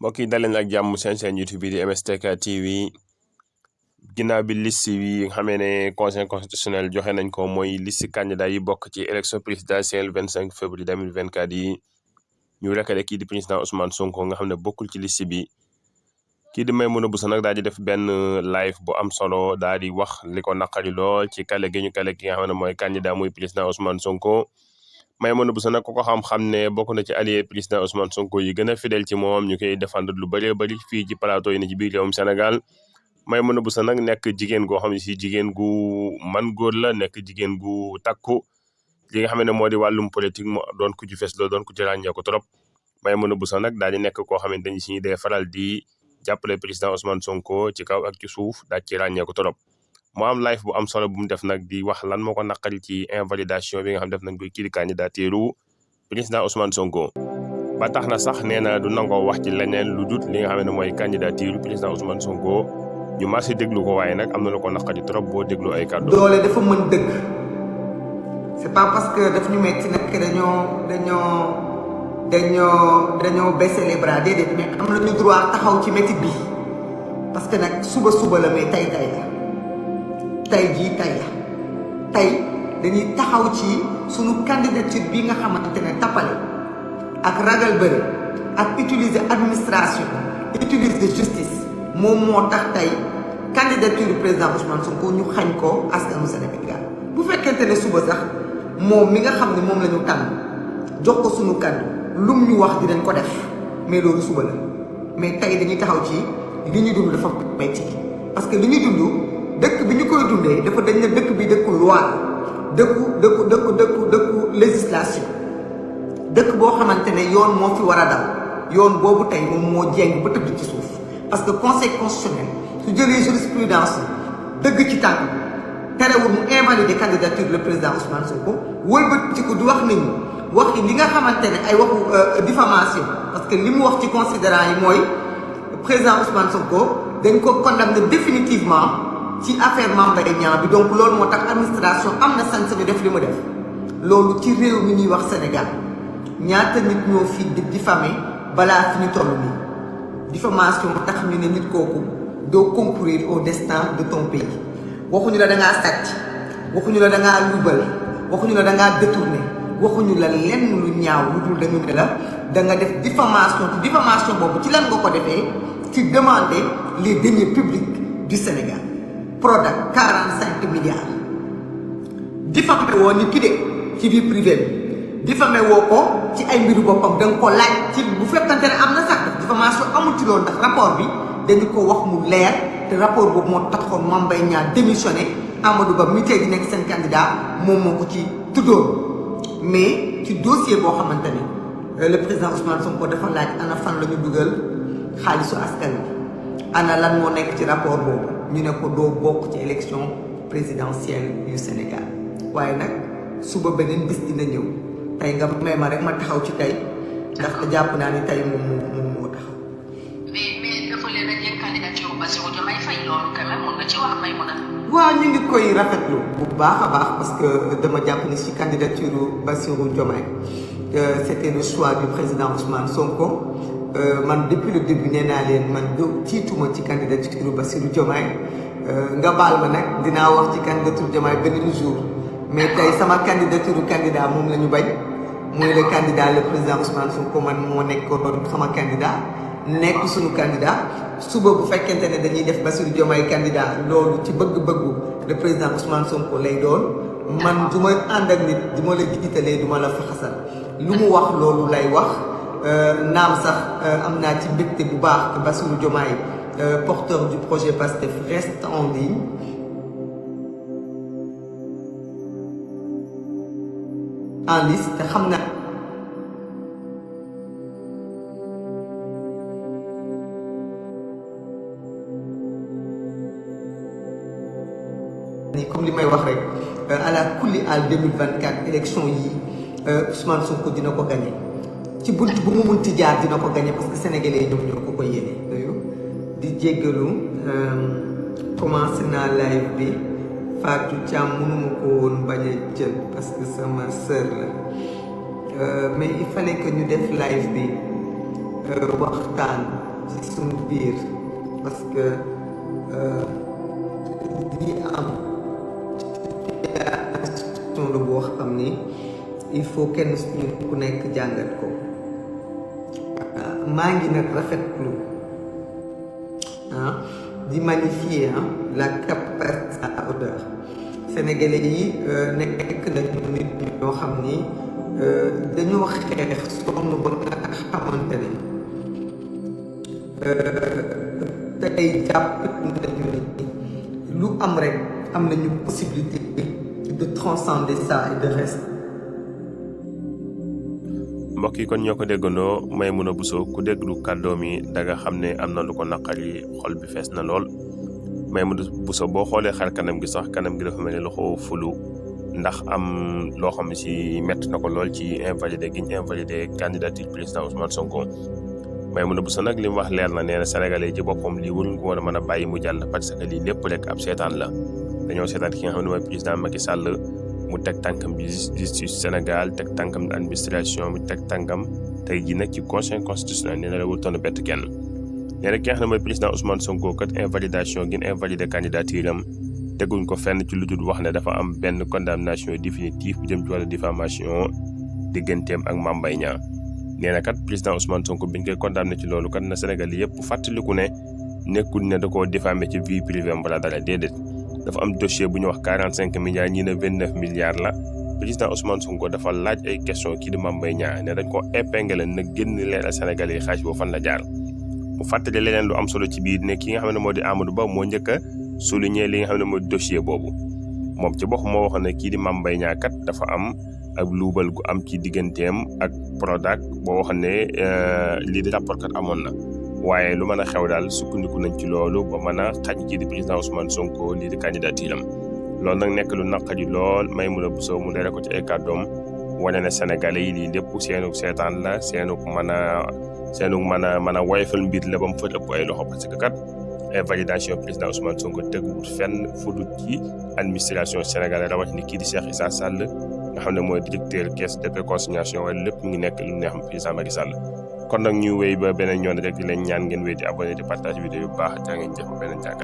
mbokk yi daleen ak jàmm seen YouTube bi di MSTK TV ginnaaw bi liste yi nga xamee ne conseil constitutionnel joxe nañ ko mooy liste candidat yi bokk ci élection présidentielle 25 février 2024 yi ñu rekkale kii di président Ousmane Sonko nga xam ne bokkul ci liste bi kii di Maimouna Bousso nag daal di def benn live bu am solo daal di wax li ko naqari lool ci kale gi ñu kale ki nga xam ne mooy candidat muy président Ousmane Sonko. Maimouna Bousso nag ku ko xam-xam ne bokk na ci allié président Ousmane Sonko yi gën a fidèle ci moom ñu koy défendre lu bëree bëri fii ci plateau yi ne ci biir réewum Sénégal. Maimouna Bousso nag nekk jigéen goo xam ne si jigéen gu man góor la nekk jigéen gu takku li nga xam ne moo di wàllum politique mu doon ku ci fes loolu doon ku ci ràññee ko trop. Maimouna Bousso nag daal di nekk koo xamante ni si day faral di jàppale président Ousmane Sonko ci kaw ak ci suuf daal ci ràññee ko trop. mu am live bu am solo bu mu def nag di wax lan moo ko naqari ci invalidation bi nga xam def nañ ko kii di candidature président Ousmane Sonko. ba tax na sax nee na du nangoo wax ci leneen lu dut li nga xam ne mooy candidature président Ousmane Sonko ñu marché déglu ko waaye nag am na lu ko naqari trop boo déglu ay kàddu. doole dafa mën dëgg c'est pas parce que daf ñu metti nag dañoo baisser les bras déedéet mais am nañu droit taxaw ci métti bi parce que nag suba la mais tey dañuy taxaw ci sunu candidature bi nga xamante ne tappale ak ragal bëri ak utiliser administration utiliser justice moom moo tax tey candidature président Ousmane Sonko ñu xañ ko askanu Sénégal. bu fekkente ne suba sax moom mi nga xam ne moom la ñu tànn jox ko sunu kàddu lum ñu wax dinañ ko def mais loolu suba la mais tey dañuy taxaw ci li ñu dund dafa metti parce que li ñu dund dëkk bi ñu koy dundee dafa dañ ne dëkk bi dëkku loi dëkku législation dëkk boo xamante ne yoon moo fi war a daw yoon boobu tey moom moo jéng ba tëdd ci suuf parce que conseil constitutionnel su jëlee jurisprudence dëgg ci tànk terewul mu invalider candidature le président Ousmane Sonko wëlbati ko du wax nit ñi wax li nga xamante ne ay waxu diffamation parce que li mu wax ci considérant yi mooy président Ousmane Sonko dañ ko condamné définitivement ci affaire Mame Mbaye Niang bi donc loolu moo tax administration am na sañ-sañu def li mu def loolu ci réew mi ñuy wax Sénégal ñaata nit ñoo fi di diffamé balaa fi ñu toll nii diffamation tax ñu ne nit kooku doo concourir au destin de ton pays waxuñu la da ngaa sàcc waxuñu la da ngaa lubal waxuñu la da ngaa détourné waxuñu la lenn lu ñaaw lu dul dañu ne la da nga def diffamation te diffamation boobu ci lan nga ko defee ci demander les deniers publics du Sénégal. Prodac 45 milliards diffamé woo nit ki de ci vie privée bi diffamé woo ko ci ay mbiru boppam da nga ko laaj ci bu fekkante ne am na sax diffamation amul ci loolu ndax rapport bi dañu ko wax mu leer te rapport boobu moo taxoon Mame Mbaye Niang démissionné Amadou Ba mi tey di nekk seen candidat moom moo ko ci tuddoon mais ci dossier boo xamante ne le président Ousmane Sonko dafa laaj ana fan la ñu dugal xaalisu askan bi ana lan moo nekk ci rapport boobu ñu ne ko doo bokk ci élection présidentielle yu Sénégal waaye nag suba beneen bis dina ñëw tey nga may ma rek ma taxaw ci tey ndax jàpp naa ni tey moom moo taxaw. mais dafa leen a jël candidature Bassirou Diomaye Faye loolu quand même mën nga ci wax may mën a. waaw ñu ngi koy rafetlu bu baax a baax parce que dama jàpp ni ci candidature Bassirou Diomaye c'était le choix du président Ousmane Sonko. man depuis le début nee naa leen man tiituma ci candidature Bassirou Diomaye nga baal ma nag dinaa wax ci candidature Diomaye beneen jour mais tey sama candidature candidat moom la ñu bañ mooy le candidat le président Ousmane Sonko man moo nekkoon sama candidat nekk suñu candidat suba bu fekkente ne dañuy def Bassirou Diomaye candidat loolu ci bëgg-bëggu le président Ousmane Sonko lay doon man du ma ànd ak nit du ma la jiitalee du ma la faxasal lu mu wax loolu lay wax. naam sax am naa ci mbégte bu baax que Bassirou Diomaye porteur du projet PASTEF reste en ligne en liste te xam na ni comme li may wax rek à la kulli al 2024 élection yi Ousmane Sonko dina ko gagné ci bunt bu mu munti jaar dina ko gagné parce que sénégalais ñoom ñoo ko ko yéene di jéggalu commencé naa live bi Fatou Thiam mënuma ko woon bañ a jël parce que sama sœur la mais il fallait que ñu def live bi waxtaan ci suñu biir parce que li am situation la boo xam ni il faut kenn suñu ku nekk jàngat ko maa ngi nag rafetlu di magnifier la capacité à hauteur sénégalais yi nekk nañu nit ñoo xam ni dañoo xeex sonn ba nga xamante ne tey jàpp nañu ni lu am rek am nañu possibilité de transcender ça et de rester. mbokk yi kon ñoo ko déggandoo Maimouna Bousso ku déglu kàddoom yi da nga xam ne am na lu ko naqari xol bi fees na lool Maimouna Bousso boo xoolee xar kanam gi sax kanam gi dafa mel ni lu xaw fulu ndax am loo xam ne si métti na ko lool ci invalidé gi ñu invalidé candidature président Ousmane Sonko. Maimouna Bousso nag li mu wax leer na nee na Sénégalais ji boppam lii waruñ ko war a mën a bàyyi mu jàll parce que lii lépp rek ab seetaan la dañoo seetaan ki nga xam ne mooy président Macky Sall mu teg tànkam bi justice Sénégal teg tànkam administration bi teg tànkam tey jii nag ci conseil constitutionnel nee na la wutoon bett kenn nee na ki nga xam ne mooy président Ousmane Sonko kat invalidation gi invalidé candidature am teguñ ko fenn ci lu dul wax ne dafa am benn condamnation définitive bu jëm ci wàllu diffamation digganteem ak Mame Mbaye Niang nee na kat président Ousmane Sonko biñ koy condamné ci loolu kat na Sénégal yëpp fàttaliku ne nekkul ne da koo diffamé ci vie privée am wala dara déedéet dafa am dossier bu ñu wax 45 milliards ñii ne 29 milliards la président Ousmane Sonko dafa laaj ay question kii di Mame Mbaye Niang ne dañ ko épinglé na génn leeral Sénégalais yi xaalis boobu fan la jaar mu fàttali leneen lu am solo ci biir ne ki nga xam ne moo di Amadou Ba moo njëkk a souligner li nga xam ne moo di dossier boobu moom ci bopp moo waxoon ne kii di Mame Mbaye Niang kat dafa am ak luubal gu am ci digganteem ak Prodac boo waxoon ne lii di rapport kat amoon na waaye lu mën a xew daal sukkandiku nañ ci loolu ba mën a xañ kii di président Ousmane Sonko lii di candidature am loolu nag nekk lu naqari lool Maimouna Bousso mu leeral ko ci ay kàddoom wane ne Sénégalais yi lii lépp seenug seetaan la seenug mën a woyofal mbir la ba mu fa ëpp ay loxo parce que kat invalidation président Ousmane Sonko teguwut fenn fudut ci administration sénégalaise rawatina kii di Cheikh Issa Sall nga xam ne mooy directeur caisse de consignation waaye lépp mu ngi nekk lu neex président Macky Sall kon nag ñu wéy ba beneen yoon rek di leen ñaan ngeen wéy di abonné di partage vidéo yu baax jaa ngeen jëf ba beneen jàng